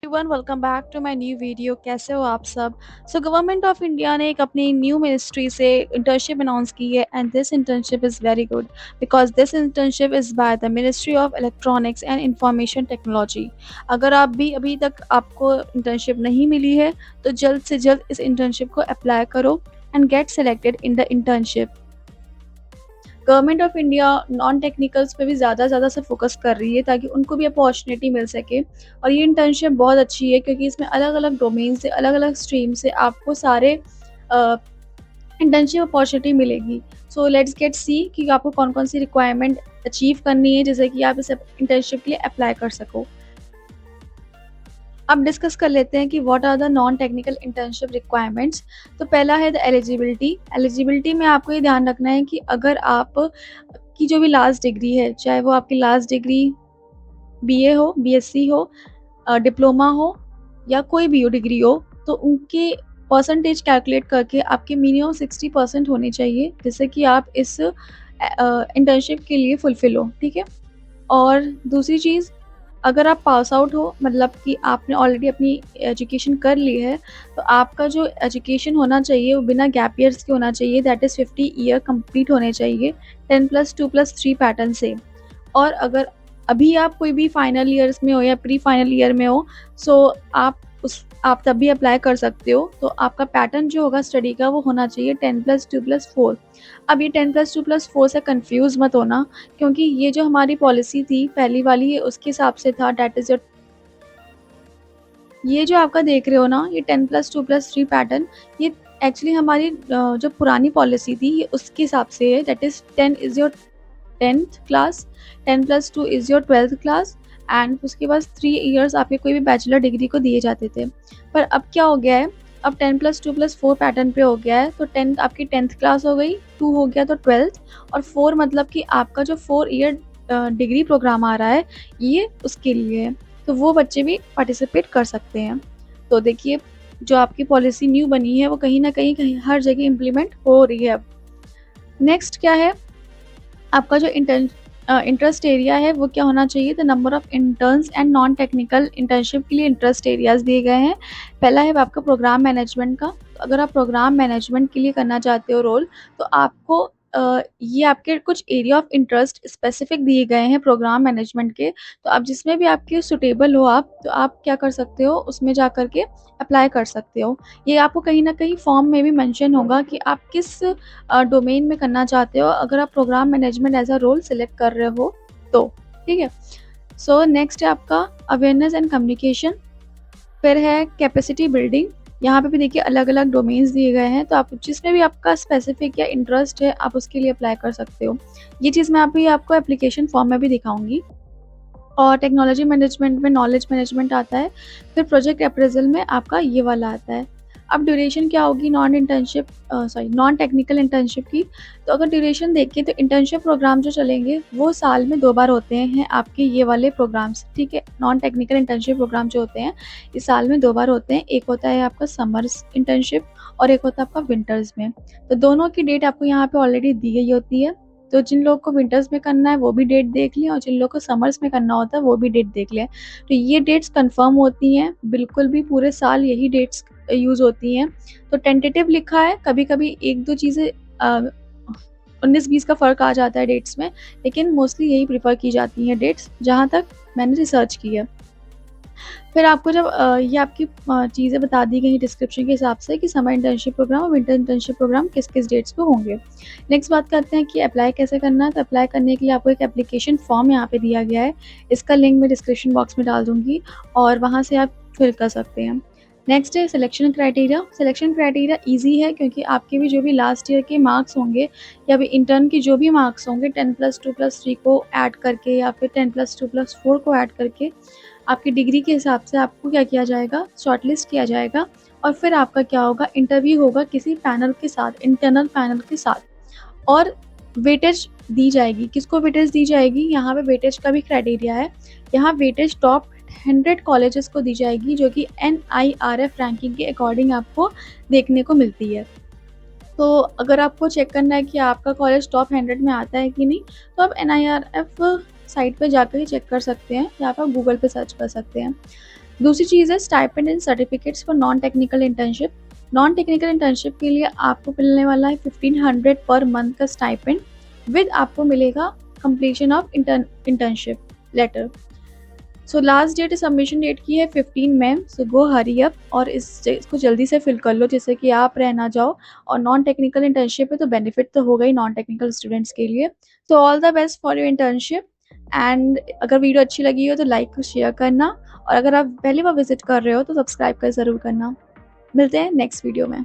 Everyone, welcome back to my new video. कैसे हो आप सब? गवर्नमेंट ऑफ इंडिया ने एक अपनी न्यू मिनिस्ट्री से इंटर्नशिप अनाउंस की है and this internship is very good because this internship is by the ministry of electronics and information technology. अगर आप भी अभी तक आपको इंटर्नशिप नहीं मिली है तो जल्द से जल्द इस इंटर्नशिप को अप्लाई करो and get selected in the internship. Government of India non technicals पे भी ज़्यादा से फोकस कर रही है ताकि उनको भी अपॉर्चुनिटी मिल सके। और ये इंटर्नशिप बहुत अच्छी है क्योंकि इसमें अलग अलग डोमेन से अलग अलग स्ट्रीम से आपको सारे इंटर्नशिप अपॉर्चुनिटी मिलेगी। सो लेट्स गेट सी कि आपको कौन कौन सी रिक्वायरमेंट अचीव करनी है जिससे कि आप इस इंटर्नशिप के लिए अप्लाई कर सको। अब डिस्कस कर लेते हैं कि what are the non technical internship requirements. तो पहला है द एलिजिबिलिटी में आपको ये ध्यान रखना है कि अगर आप की जो भी लास्ट डिग्री है, चाहे वो आपकी लास्ट डिग्री बीए हो, बीएससी हो, डिप्लोमा हो या कोई भी हो डिग्री हो, तो उनके परसेंटेज कैलकुलेट करके आपके मिनिमम 60% होने चाहिए जिससे कि आप इस इंटर्नशिप के लिए फुलफिल हो। ठीक है। और दूसरी चीज़, अगर आप पास आउट हो, मतलब कि आपने ऑलरेडी अपनी एजुकेशन कर ली है, तो आपका जो एजुकेशन होना चाहिए वो बिना गैप ईयर्स के होना चाहिए, दैट इज़ 50 ईयर कंप्लीट होने चाहिए 10+2+3 पैटर्न से। और अगर अभी आप कोई भी फाइनल ईयर्स में हो या प्री फाइनल ईयर में हो, सो आप तब भी अप्लाई कर सकते हो। तो आपका पैटर्न जो होगा स्टडी का वो होना चाहिए 10+2+4। अब ये 10+2+4 से कंफ्यूज मत होना, क्योंकि ये जो हमारी पॉलिसी थी पहली वाली, ये उसके हिसाब से था, डेट इज़ योर। ये जो आपका देख रहे हो ना, ये 10+2+3 पैटर्न, ये एक्चुअली हमारी जो पुरानी पॉलिसी थी ये उसके हिसाब से है, that is 10 is your 10th class, 10+2 is your 12th class and उसके बाद 3 इयर्स आपके कोई भी बैचलर डिग्री को दिए जाते थे। पर अब क्या हो गया है, अब 10+2+4 पैटर्न पे हो गया है। तो 10 आपकी 10th क्लास हो गई, 2 हो गया तो 12th, और 4 मतलब कि आपका जो 4 ईयर डिग्री प्रोग्राम आ रहा है ये उसके लिए है। तो वो बच्चे भी पार्टिसिपेट कर सकते हैं। तो देखिए, जो आपकी पॉलिसी न्यू बनी है वो कहीं ना कहीं हर जगह इम्प्लीमेंट हो रही है अब। नेक्स्ट क्या है, आपका जो इंटरेस्ट एरिया है वो क्या होना चाहिए, the number of interns and non technical internship के लिए इंटरेस्ट एरियाज दिए गए हैं। पहला है आपका प्रोग्राम मैनेजमेंट का। तो अगर आप प्रोग्राम मैनेजमेंट के लिए करना चाहते हो रोल, तो आपको ये आपके कुछ एरिया ऑफ इंटरेस्ट स्पेसिफिक दिए गए हैं प्रोग्राम मैनेजमेंट के। तो आप जिसमें भी आपके सुटेबल हो, तो आप क्या कर सकते हो, उसमें जा कर के अप्लाई कर सकते हो। ये आपको कहीं ना कहीं फॉर्म में भी मेंशन होगा कि आप किस डोमेन में करना चाहते हो, अगर आप programme management as a role select कर रहे हो तो। ठीक है। सो नेक्स्ट है आपका अवेयरनेस एंड कम्युनिकेशन। फिर है कैपेसिटी बिल्डिंग। यहाँ पे भी देखिए अलग अलग डोमेन्स दिए गए हैं, तो आप जिसमें भी आपका स्पेसिफिक या इंटरेस्ट है आप उसके लिए अप्लाई कर सकते हो। ये चीज़ मैं अभी आपको एप्लीकेशन फॉर्म में भी दिखाऊंगी। और टेक्नोलॉजी मैनेजमेंट में नॉलेज मैनेजमेंट आता है। फिर प्रोजेक्ट अप्रेजल में आपका ये वाला आता है। अब ड्यूरेशन क्या होगी नॉन टेक्निकल इंटर्नशिप की। तो अगर ड्यूरेशन देखें तो इंटर्नशिप प्रोग्राम जो चलेंगे वो साल में 2 बार होते हैं आपके ये वाले प्रोग्राम्स। ठीक है। नॉन टेक्निकल इंटर्नशिप प्रोग्राम जो होते हैं ये साल में 2 बार होते हैं। एक होता है आपका समर्स इंटर्नशिप और एक होता है आपका विंटर्स में। तो दोनों की डेट आपको यहाँ पे ऑलरेडी दी गई होती है। तो जिन लोगों को विंटर्स में करना है वो भी डेट देख लें, और जिन लोगों को समर्स में करना होता है वो भी डेट देख लें। तो ये डेट्स कंफर्म होती हैं, बिल्कुल भी पूरे साल यही डेट्स यूज़ होती हैं। तो टेंटेटिव लिखा है, कभी कभी 1-2 चीज़ें 19-20 का फ़र्क आ जाता है डेट्स में, लेकिन मोस्टली यही प्रेफर की जाती हैं डेट्स, जहाँ तक मैंने रिसर्च की है। फिर आपको जब ये आपकी चीज़ें बता दी गई डिस्क्रिप्शन के हिसाब से कि समर इंटर्नशिप प्रोग्राम और विंटर इंटर्नशिप प्रोग्राम किस किस डेट्स पे होंगे। नेक्स्ट बात करते हैं कि अप्लाई कैसे करना है। तो अप्लाई करने के लिए आपको एक एप्लीकेशन फॉर्म यहाँ पे दिया गया है, इसका लिंक मैं डिस्क्रिप्शन बॉक्स में डाल दूँगी और वहाँ से आप फिल कर सकते हैं। नेक्स्ट है selection criteria. Selection criteria easy है क्योंकि आपके भी जो भी लास्ट ईयर के मार्क्स होंगे या भी इंटर्न के जो भी मार्क्स होंगे 10+2+3 को ऐड करके या फिर 10+2+4 को ऐड करके आपकी डिग्री के हिसाब से आपको क्या किया जाएगा, शॉर्टलिस्ट किया जाएगा। और फिर आपका क्या होगा, इंटरव्यू होगा किसी पैनल के साथ, इंटरनल पैनल के साथ, और वेटेज दी जाएगी। किसको वेटेज दी जाएगी, यहाँ पे वेटेज का भी क्राइटेरिया है। यहाँ वेटेज टॉप 100 कॉलेजेस को दी जाएगी जो कि NIRF रैंकिंग के अकॉर्डिंग आपको देखने को मिलती है। तो अगर आपको चेक करना है कि आपका कॉलेज टॉप 100 में आता है कि नहीं, तो आप NIRF साइट पे जाकर ही चेक कर सकते हैं या आप गूगल पे सर्च कर सकते हैं। दूसरी चीज़ है stipend and certificates for non technical internship. Non technical internship के लिए आपको मिलने वाला है 1500 पर मंथ का स्टाइपेंड, विद आपको मिलेगा completion of internship letter. So last date submission date की है 15 मई। सो गो हरी अप और इसको जल्दी से फिल कर लो जिससे कि आप रह ना जाओ। और नॉन टेक्निकल इंटर्नशिप है तो बेनिफिट तो होगा ही नॉन टेक्निकल स्टूडेंट्स के लिए। So all the best for your internship. And अगर वीडियो अच्छी लगी हो तो लाइक शेयर करना, और अगर आप पहली बार विजिट कर रहे हो तो सब्सक्राइब कर ज़रूर करना। मिलते हैं नेक्स्ट वीडियो में।